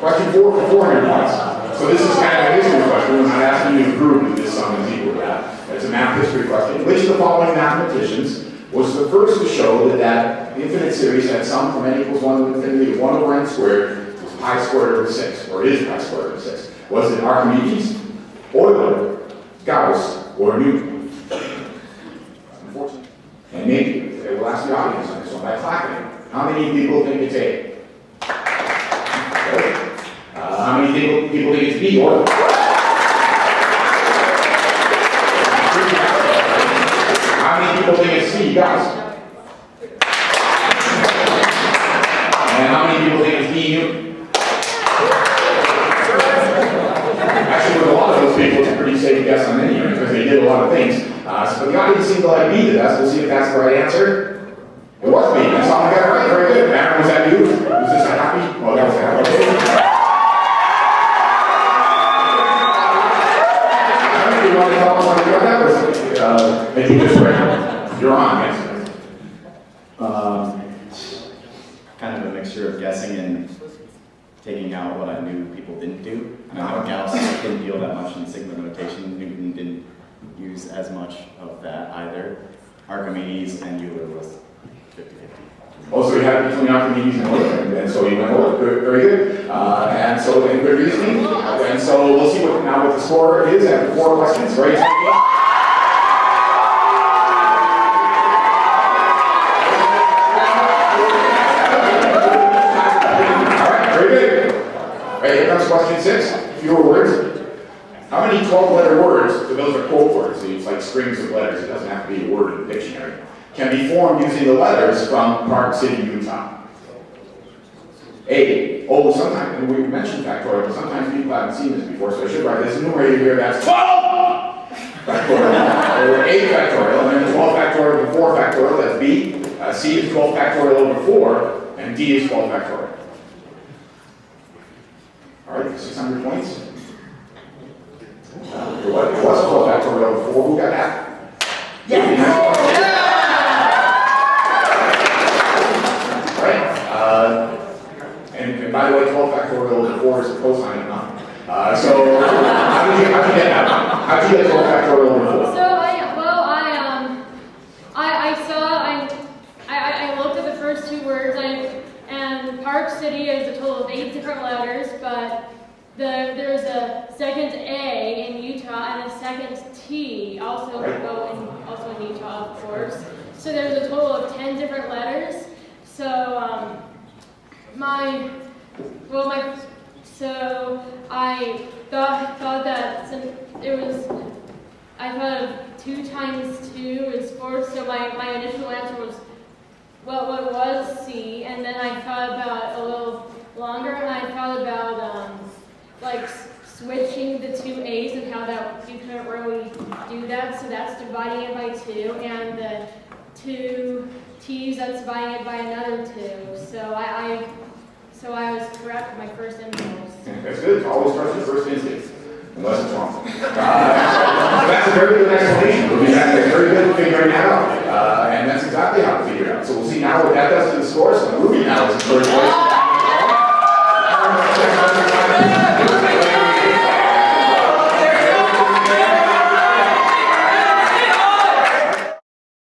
Question 4 for 400 points. So this is kind of a history question. I'm not asking you to prove that this sum is equal to that. It's a math history question. Which of the following mathematicians was the first to show that infinite series had sum from n equals 1 to infinity of 1 over n squared was pi squared over 6, or is pi squared over 6? Was it Archimedes, Euler, Gauss, or Newton? Unfortunately. And maybe, we'll ask the audience on this one by clapping. How many people think it's A? How many people think it's B, Euler? How many people think it's C, Gauss? And how many people think it's D, Newton? Actually, with a lot of those people, it's a pretty safe guess on any because they did a lot of things. But the audience seemed to like B the best. We'll see if that's the right answer. It was B. That's all I got right. Very good. Aaron, was that you? Was this a happy? Oh, that was a happy. Okay. You want to tell us what that was? Maybe just right. You're on, yes. Kind of a mixture of guessing and taking out what I knew people didn't do. Gauss didn't deal that much in sigma notation. Newton didn't use as much of that either. Archimedes and Euler was 50-50. Also, we had between Archimedes and Euler, and so you went Euler. Very good. And so, and good reasoning. And so we'll see what the score is after 4 questions. Very tricky. Here comes question 6, fewer words. How many 12-letter words, so those are quote words, so it's like strings of letters, it doesn't have to be a word in the dictionary, can be formed using the letters from Park City, Utah? A. Oh, sometimes, and we mentioned factorial, but sometimes people haven't seen this before, so I should write this numerator here, that's 12! Factorial. Or 8 factorial, and then 12 factorial over 4 factorial, that's B. C is 12 factorial over 4, and D is 12 factorial. All right, 600 points. What was 12 factorial over 4? Who got that? Yeah! All right. And by the way, 12 factorial over 4 is the cosine of 9. So, how did you get that? How did you get 12 factorial over 4? So, I looked at the first 2 words, and Park City is a total of 8 different letters, but there's a second A in Utah and a second T also in Utah, of course. So there's a total of 10 different letters. So I thought that since I thought of 2 times 2 is 4. So my initial answer was what was C, and then I thought about it a little longer, and I thought about like switching the 2 A's and how that you couldn't really do that, so that's dividing it by 2, and the 2 T's, that's dividing it by another 2. So I was correct with my first impulse. That's good. Always trust your first instinct, unless it's wrong. So that's a very good explanation. That's very good at figuring that out. And that's exactly how to figure it out. So we'll see now what that does to the score. So Ruby now is in first place.